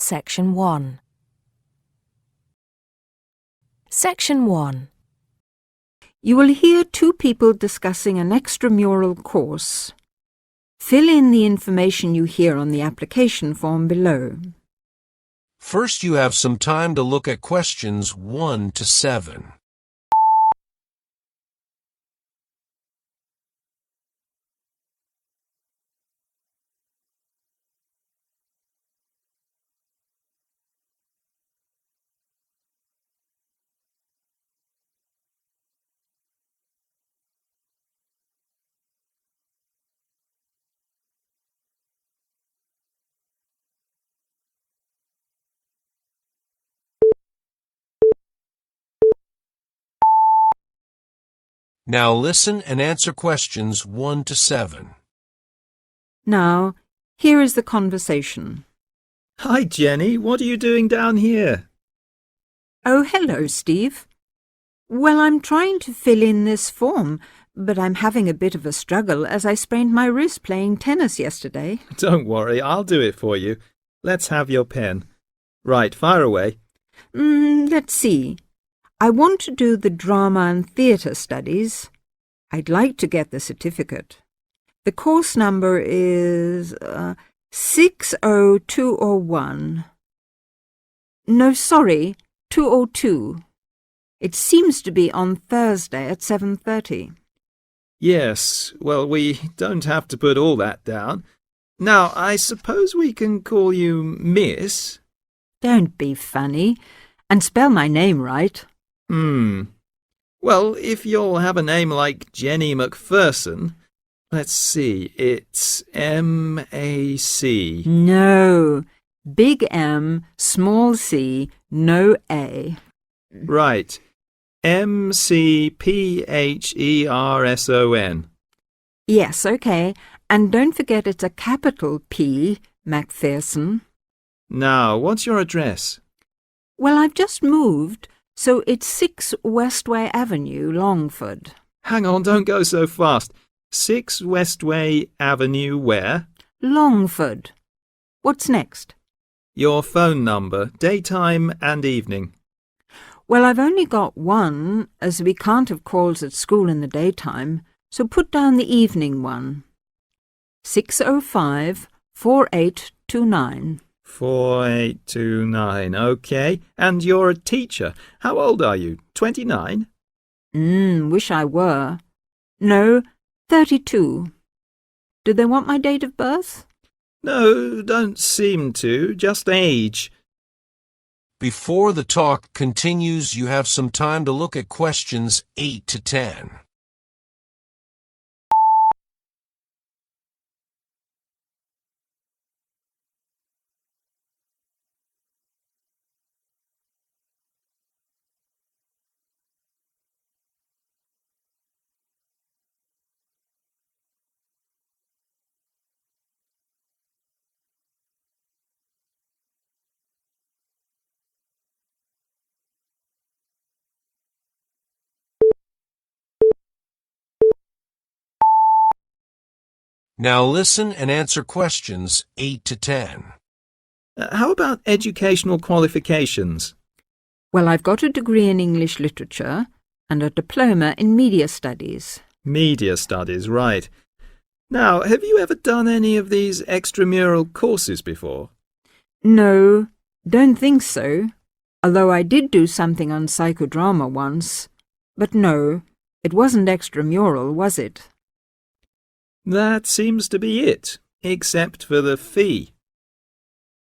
Section 1. Section 1. You will hear two people discussing an extramural course. Fill in the information you hear on the application form below. First, you have some time to look at questions 1 to 7. Now listen and answer questions 1 to 7. Now, here is the conversation. Hi, Jenny. What are you doing down here? Oh, hello, Steve. Well, I'm trying to fill in this form, but I'm having a bit of a struggle as I sprained my wrist playing tennis yesterday. Don't worry, I'll do it for you. Let's have your pen. Right, fire away. Let's see. I want to do the drama and theatre studies. I'd like to get the certificate. The course number is 60201. No, sorry, 202. It seems to be on Thursday at 7:30. Yes, well, we don't have to put all that down. Now, I suppose we can call you Miss? Don't be funny, and spell my name right. Well, if you'll have a name like Jenny McPherson, let's see, it's M-A-C. No, big M, small c, no A. Right, M-C-P-H-E-R-S-O-N. Yes, okay, and don't forget it's a capital P, McPherson. Now, what's your address? Well, I've just moved, so it's 6 Westway Avenue, Longford. Hang on, don't go so fast. 6 Westway Avenue where? Longford. What's next? Your phone number, daytime and evening. Well, I've only got one, as we can't have calls at school in the daytime, so put down the evening one. 605-4829. 4829, OK. And you're a teacher. How old are you? 29? Wish I were. No, 32. Do they want my date of birth? No, don't seem to. Just age. Before the talk continues, you have some time to look at questions 8 to 10. Now listen and answer questions 8 to 10. How about educational qualifications? Well, I've got a degree in English literature and a diploma in media studies. Media studies, right. Now, have you ever done any of these extramural courses before? No, don't think so, although I did do something on psychodrama once. But no, it wasn't extramural, was it? That seems to be it, except for the fee.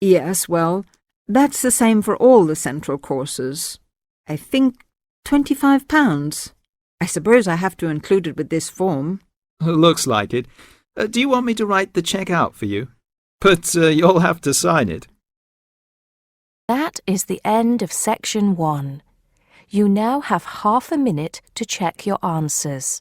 Yes, well, that's the same for all the central courses. I think £25. I suppose I have to include it with this form. Looks like it. Do you want me to write the cheque out for you? But you'll have to sign it. That is the end of Section 1. You now have half a minute to check your answers.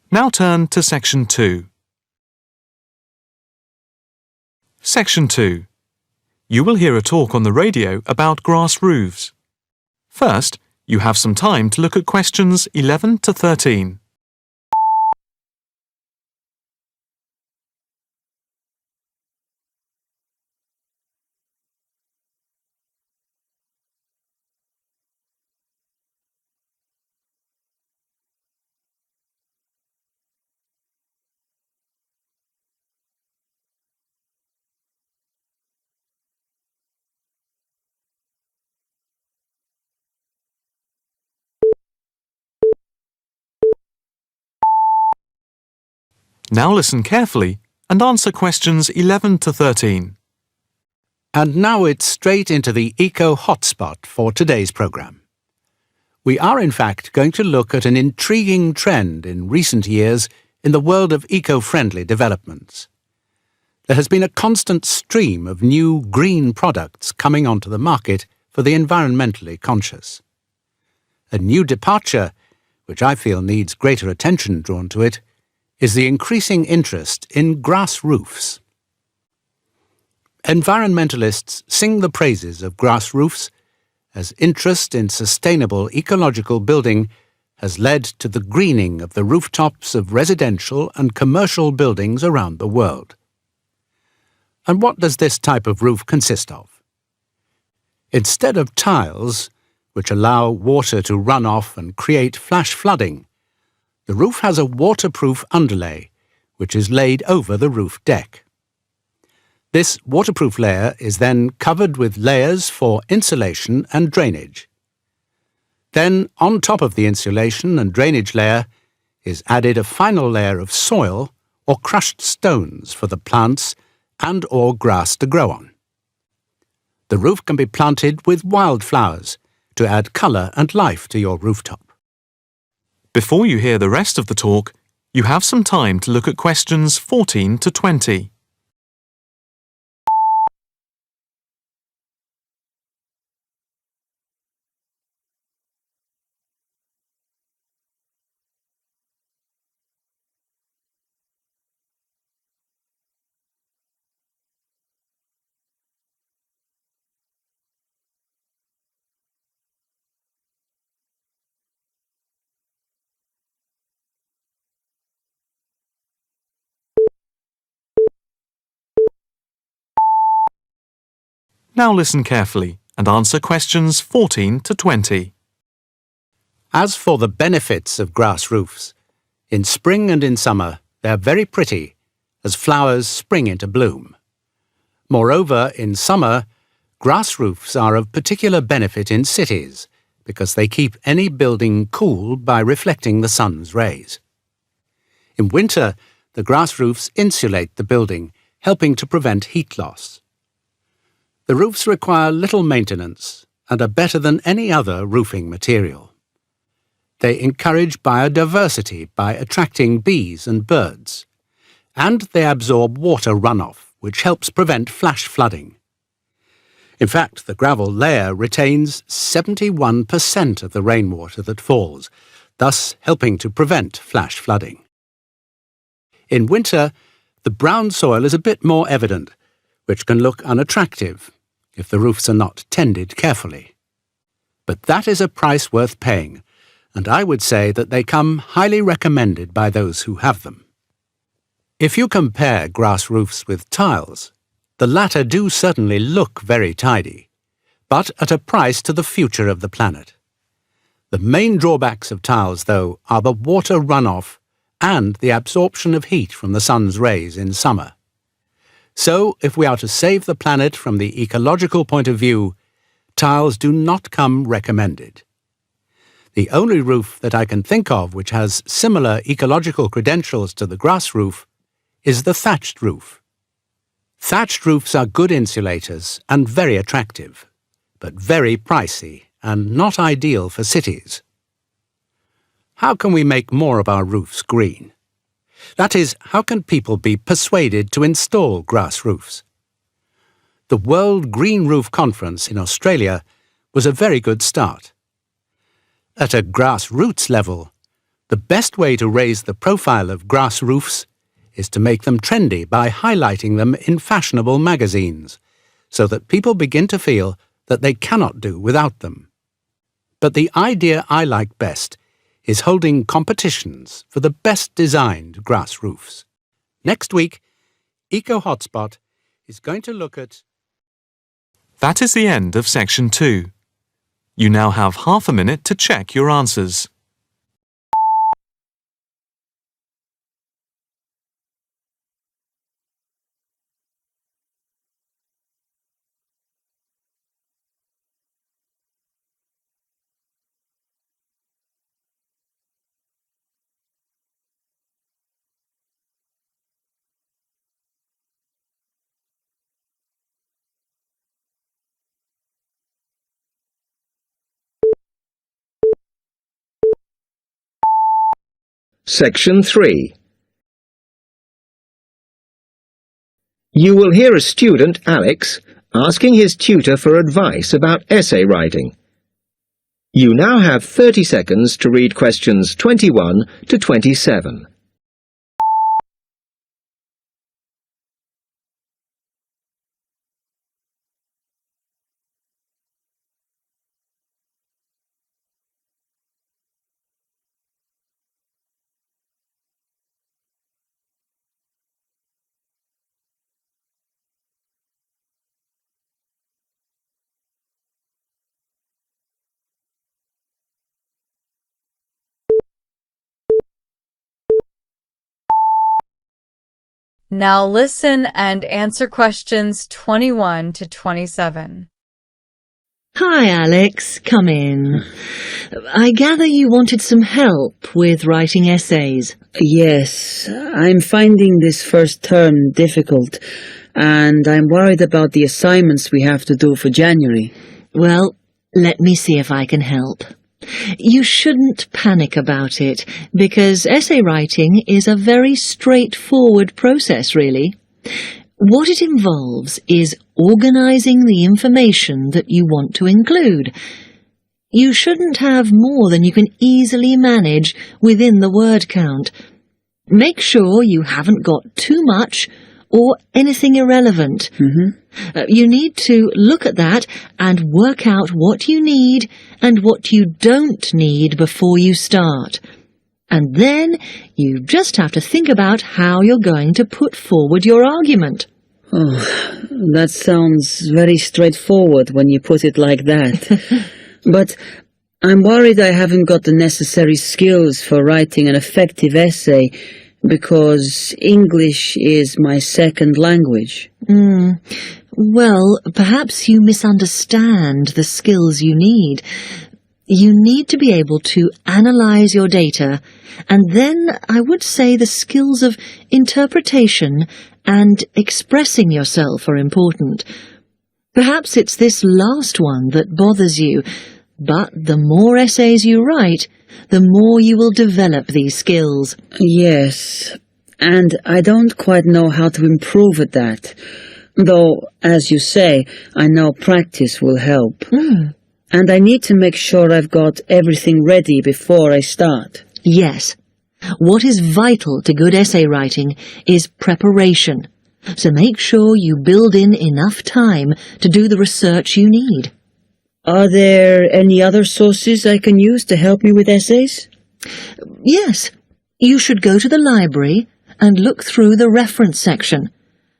Now turn to Section 2. Section 2. You will hear a talk on the radio about grass roofs. First, you have some time to look at questions 11 to 13. Now listen carefully and answer questions 11 to 13. And now it's straight into the eco hotspot for today's programme. We are in fact going to look at an intriguing trend in recent years in the world of eco-friendly developments. There has been a constant stream of new green products coming onto the market for the environmentally conscious. A new departure, which I feel needs greater attention drawn to it, is the increasing interest in grass roofs. Environmentalists sing the praises of grass roofs as interest in sustainable ecological building has led to the greening of the rooftops of residential and commercial buildings around the world. And what does this type of roof consist of? Instead of tiles, which allow water to run off and create flash flooding, the roof has a waterproof underlay, which is laid over the roof deck. This waterproof layer is then covered with layers for insulation and drainage. Then, on top of the insulation and drainage layer, is added a final layer of soil or crushed stones for the plants and/or grass to grow on. The roof can be planted with wildflowers to add colour and life to your rooftop. Before you hear the rest of the talk, you have some time to look at questions 14 to 20. Now listen carefully and answer questions 14 to 20. As for the benefits of grass roofs, in spring and in summer they are very pretty as flowers spring into bloom. Moreover, in summer, grass roofs are of particular benefit in cities because they keep any building cool by reflecting the sun's rays. In winter, the grass roofs insulate the building, helping to prevent heat loss. The roofs require little maintenance and are better than any other roofing material. They encourage biodiversity by attracting bees and birds, and they absorb water runoff, which helps prevent flash flooding. In fact, the gravel layer retains 71% of the rainwater that falls, thus helping to prevent flash flooding. In winter, the brown soil is a bit more evident, which can look unattractive if the roofs are not tended carefully. But that is a price worth paying, and I would say that they come highly recommended by those who have them. If you compare grass roofs with tiles, the latter do certainly look very tidy, but at a price to the future of the planet. The main drawbacks of tiles, though, are the water runoff and the absorption of heat from the sun's rays in summer. So, if we are to save the planet from the ecological point of view, tiles do not come recommended. The only roof that I can think of which has similar ecological credentials to the grass roof is the thatched roof. Thatched roofs are good insulators and very attractive, but very pricey and not ideal for cities. How can we make more of our roofs green? That is, how can people be persuaded to install grass roofs? The World Green Roof Conference in Australia was a very good start. At a grassroots level, The best way to raise the profile of grass roofs is to make them trendy by highlighting them in fashionable magazines, so that people begin to feel that they cannot do without them. But the idea I like best is holding competitions for the best designed grass roofs. Next week, Eco Hotspot is going to look at... That is the end of section 2. You now have half a minute to check your answers. Section 3. You will hear a student, Alex, asking his tutor for advice about essay writing. You now have 30 seconds to read questions 21 to 27. Now listen and answer questions 21 to 27. Hi, Alex. Come in. I gather you wanted some help with writing essays. Yes, I'm finding this first term difficult, and I'm worried about the assignments we have to do for January. Well, let me see if I can help. You shouldn't panic about it, because essay writing is a very straightforward process, really. What it involves is organising the information that you want to include. You shouldn't have more than you can easily manage within the word count. Make sure you haven't got too much or anything irrelevant. You need to look at that and work out what you need and what you don't need before you start. And then you just have to think about how you're going to put forward your argument. Oh, that sounds very straightforward when you put it like that. But I'm worried I haven't got the necessary skills for writing an effective essay, because English is my second language. Well, perhaps you misunderstand the skills you need. You need to be able to analyse your data, and then I would say the skills of interpretation and expressing yourself are important. Perhaps it's this last one that bothers you, but the more essays you write, the more you will develop these skills. Yes, and I don't quite know how to improve at that. Though, as you say, I know practice will help. And I need to make sure I've got everything ready before I start. Yes. What is vital to good essay writing is preparation. So make sure you build in enough time to do the research you need. Are there any other sources I can use to help me with essays? Yes. You should go to the library and look through the reference section,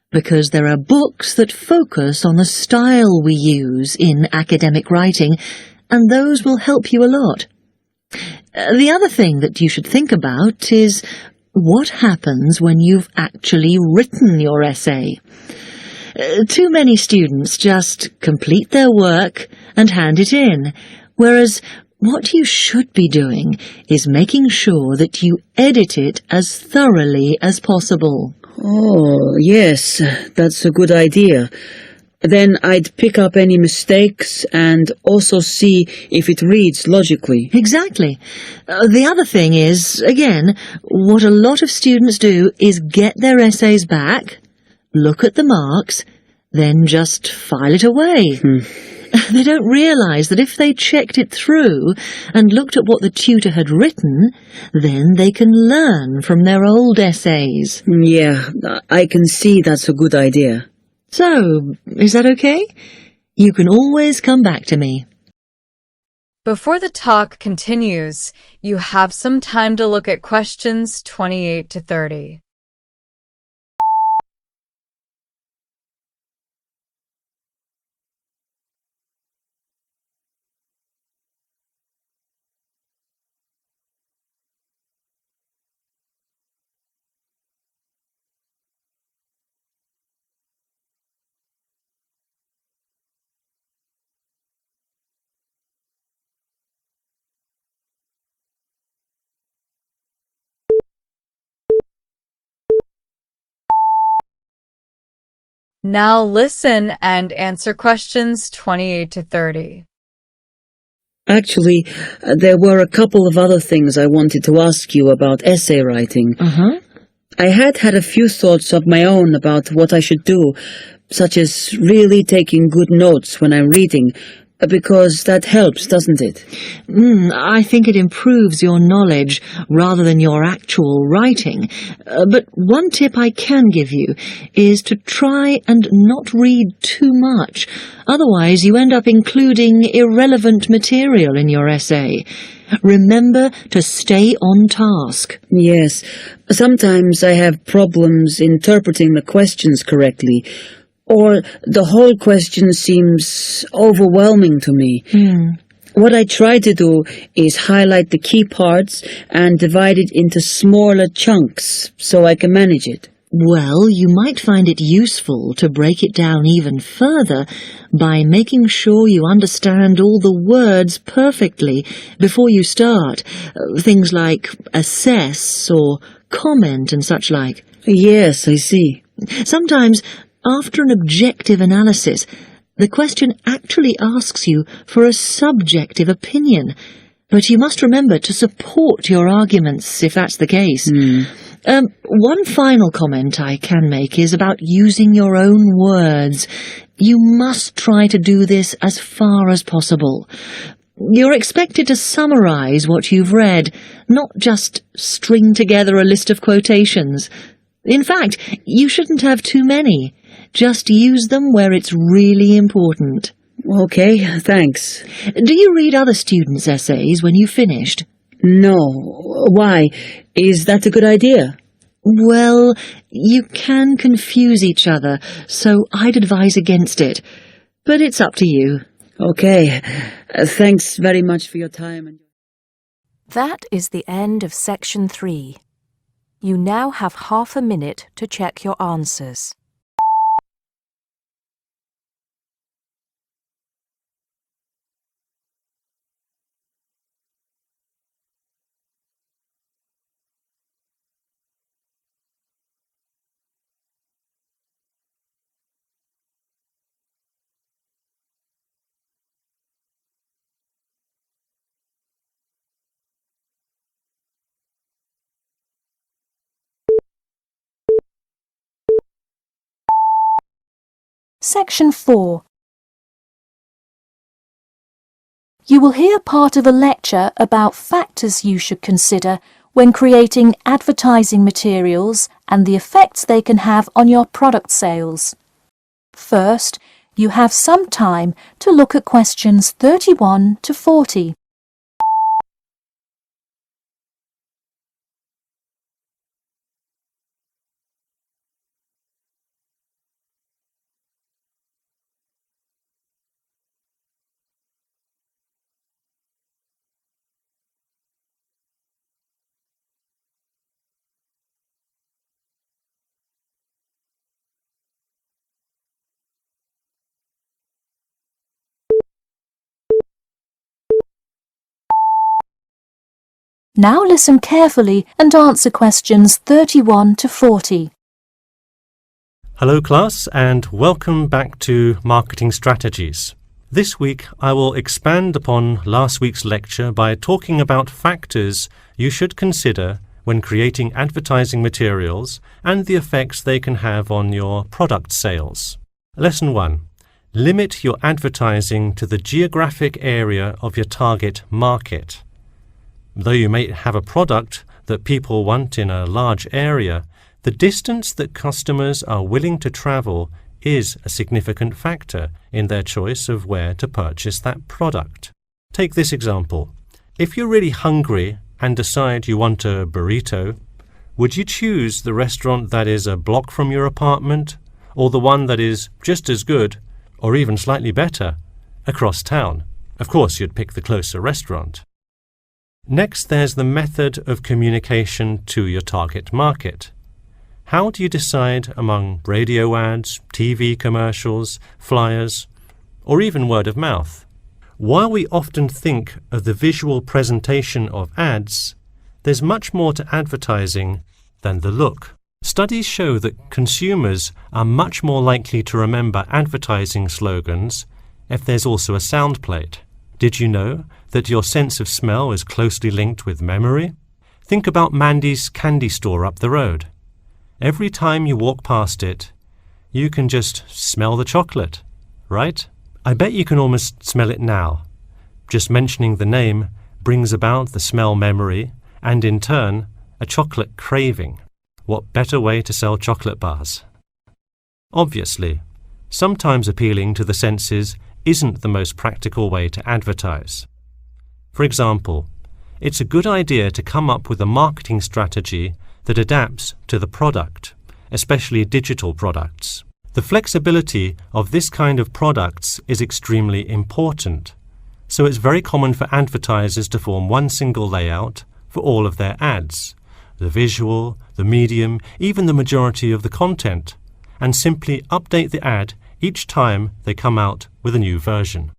because there are books that focus on the style we use in academic writing, and those will help you a lot. The other thing that you should think about is what happens when you've actually written your essay. Too many students just complete their work and hand it in, whereas what you should be doing is making sure that you edit it as thoroughly as possible. Oh, yes, that's a good idea. Then I'd pick up any mistakes and also see if it reads logically. Exactly. The other thing is, again, what a lot of students do is get their essays back, look at the marks, then just file it away. They don't realise that if they checked it through and looked at what the tutor had written, then they can learn from their old essays. Yeah, I can see that's a good idea. So, is that okay? You can always come back to me. Before the talk continues, you have some time to look at questions 28 to 30. Now listen and answer questions 28 to 30. Actually, there were a couple of other things I wanted to ask you about essay writing. I had a few thoughts of my own about what I should do, such as really taking good notes when I'm reading, because that helps, doesn't it? I think it improves your knowledge rather than your actual writing. But one tip I can give you is to try and not read too much. Otherwise, you end up including irrelevant material in your essay. Remember to stay on task. Yes. Sometimes I have problems interpreting the questions correctly, or the whole question seems overwhelming to me. What I try to do is highlight the key parts and divide it into smaller chunks so I can manage it. Well, you might find it useful to break it down even further by making sure you understand all the words perfectly before you start. Things like assess or comment and such like. Yes, I see. Sometimes, after an objective analysis, the question actually asks you for a subjective opinion. But you must remember to support your arguments if that's the case. One final comment I can make is about using your own words. You must try to do this as far as possible. You're expected to summarise what you've read, not just string together a list of quotations. In fact, you shouldn't have too many. Just use them where it's really important. Okay, thanks. Do you read other students' essays when you've finished? No. Why? Is that a good idea? Well, you can confuse each other, so I'd advise against it. But it's up to you. Okay. Thanks very much for your time. That is the end of section 3. You now have half a minute to check your answers. Section 4. You will hear part of a lecture about factors you should consider when creating advertising materials and the effects they can have on your product sales. First, you have some time to look at questions 31 to 40. Now listen carefully and answer questions 31 to 40. Hello class, and welcome back to Marketing Strategies. This week I will expand upon last week's lecture by talking about factors you should consider when creating advertising materials and the effects they can have on your product sales. Lesson 1. limit your advertising to the geographic area of your target market. Though you may have a product that people want in a large area, the distance that customers are willing to travel is a significant factor in their choice of where to purchase that product. Take this example. If you're really hungry and decide you want a burrito, would you choose the restaurant that is a block from your apartment, or the one that is just as good, or even slightly better, across town? Of course, you'd pick the closer restaurant. Next, there's the method of communication to your target market. How do you decide among radio ads, TV commercials, flyers, or even word of mouth? While we often think of the visual presentation of ads, there's much more to advertising than the look. Studies show that consumers are much more likely to remember advertising slogans if there's also a sound plate. Did you know that your sense of smell is closely linked with memory? Think about Mandy's candy store up the road. Every time you walk past it, you can just smell the chocolate, right? I bet you can almost smell it now. Just mentioning the name brings about the smell memory and, in turn, a chocolate craving. What better way to sell chocolate bars? Obviously, sometimes appealing to the senses isn't the most practical way to advertise. For example, it's a good idea to come up with a marketing strategy that adapts to the product, especially digital products. The flexibility of this kind of products is extremely important, so it's very common for advertisers to form one single layout for all of their ads, the visual, the medium, even the majority of the content, and simply update the ad each time they come out with a new version.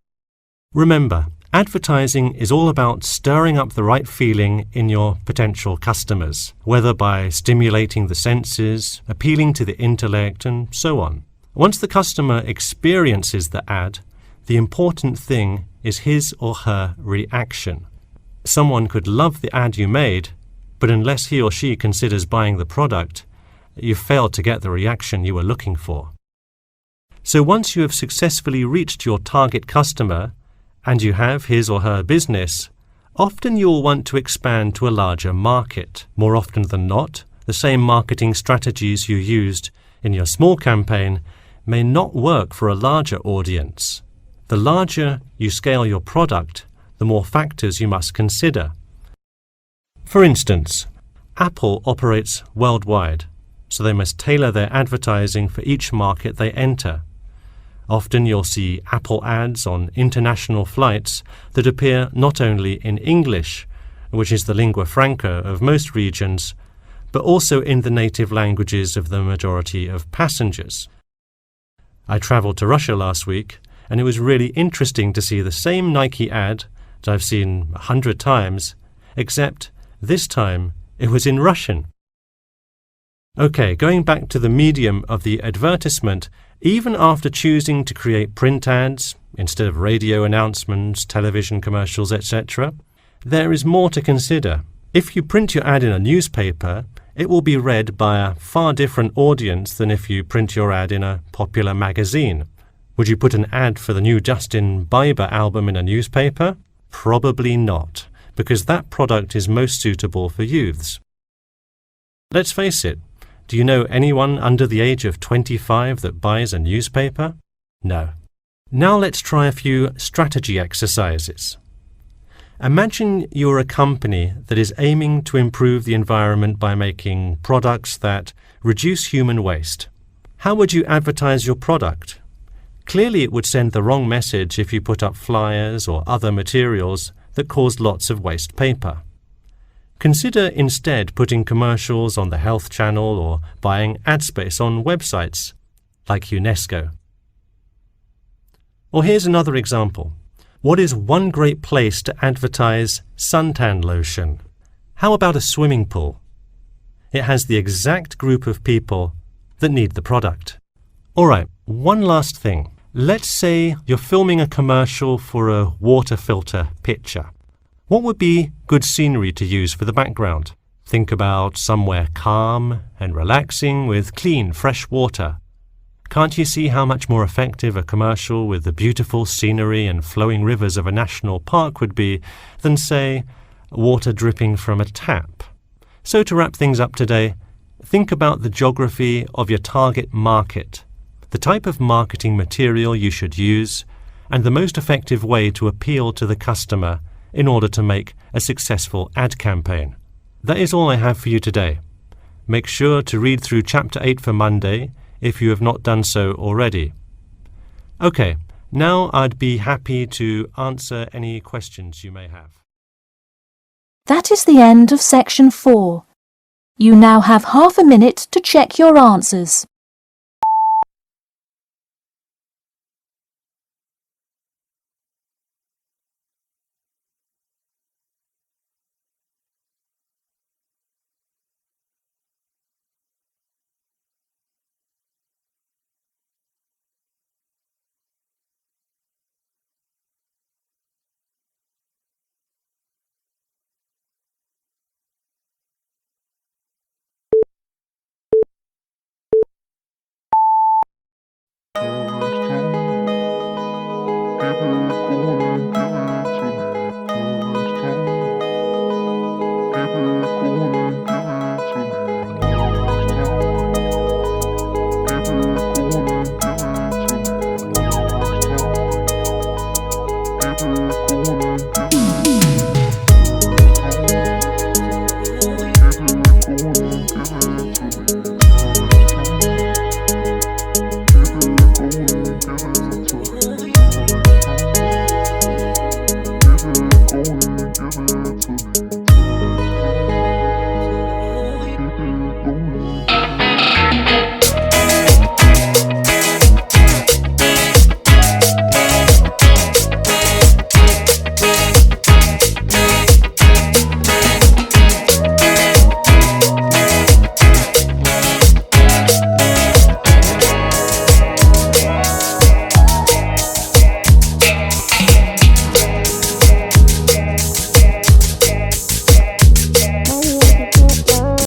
Remember, advertising is all about stirring up the right feeling in your potential customers, whether by stimulating the senses, appealing to the intellect, and so on. Once the customer experiences the ad, the important thing is his or her reaction. Someone could love the ad you made, but unless he or she considers buying the product, you've failed to get the reaction you were looking for. So once you have successfully reached your target customer, and you have his or her business, often you'll want to expand to a larger market. More often than not, the same marketing strategies you used in your small campaign may not work for a larger audience. The larger you scale your product, the more factors you must consider. For instance, Apple operates worldwide, so they must tailor their advertising for each market they enter. Often you'll see Apple ads on international flights that appear not only in English, which is the lingua franca of most regions, but also in the native languages of the majority of passengers. I travelled to Russia last week, and it was really interesting to see the same Nike ad that I've seen 100 times, except this time it was in Russian. Okay, going back to the medium of the advertisement, even after choosing to create print ads instead of radio announcements, television commercials, etc., there is more to consider. If you print your ad in a newspaper, it will be read by a far different audience than if you print your ad in a popular magazine. Would you put an ad for the new Justin Bieber album in a newspaper? Probably not, because that product is most suitable for youths. Let's face it, do you know anyone under the age of 25 that buys a newspaper? No. Now let's try a few strategy exercises. Imagine you're a company that is aiming to improve the environment by making products that reduce human waste. How would you advertise your product? Clearly it would send the wrong message if you put up flyers or other materials that cause lots of waste paper. Consider instead putting commercials on the Health Channel or buying ad space on websites like UNESCO. Or here's another example. What is one great place to advertise suntan lotion? How about a swimming pool? It has the exact group of people that need the product. All right, one last thing. Let's say you're filming a commercial for a water filter pitcher. What would be good scenery to use for the background? Think about somewhere calm and relaxing with clean, fresh water. Can't you see how much more effective a commercial with the beautiful scenery and flowing rivers of a national park would be than, say, water dripping from a tap? So to wrap things up today, think about the geography of your target market, the type of marketing material you should use, and the most effective way to appeal to the customer in order to make a successful ad campaign. That is all I have for you today. Make sure to read through Chapter 8 for Monday if you have not done so already. OK, now I'd be happy to answer any questions you may have. That is the end of section 4. You now have half a minute to check your answers.